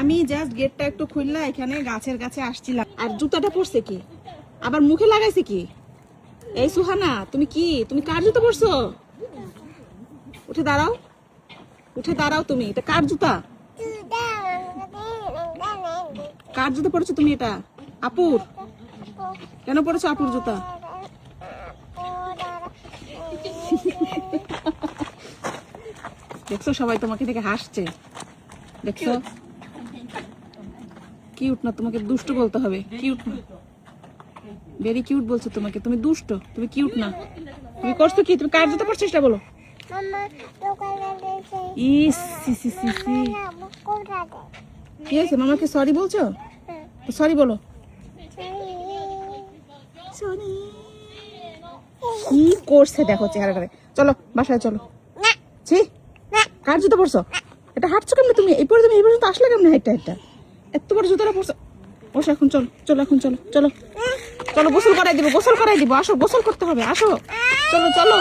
আমি জাস্ট গেটটা একটু খুললা এখানে গাছের কাছে আসছিলাম, আর জুতাটা পরছে কি, আবার মুখে লাগাইছে কি? এই সুহানা, তুমি কার জুতা পরছো? উঠে দাঁড়াও, উঠে দাঁড়াও, তুমি এটা কার জুতা? কার জুতা পরেছো তুমি? এটা আপুর। কেন পরেছো আপুর জুতা? দেখছো সবাই তোমাকে দেখে হাসছে, দেখছো? কিউট না? তোমাকে দুষ্ট বলতে হবে, কিউট না? ভেরি কিউট বলছো তোমাকে, তুমি দুষ্ট, তুমি কিউট না। তুমি করছো কি? তুমি কার জুতা পরছো সেটা বলো। ইস সি সি সি সি। কি হয়েছে? মামাকে সরি বলছো? সরি বলো। সরি। কি করছে দেখো চেহারাটারে। চলো বাসায় চলো। ছি, কার জুতা পরছো? এটা হাঁটছো কেমনে তুমি? এই পর্যন্ত আসলে কেমনে? এটা এত বড় জুতাটা পরছো। বসো এখন, চলো চলো এখন, চলো চলো চলো, গোসল করাই দিব, আসো গোসল করতে হবে, আসো, চলো চলো।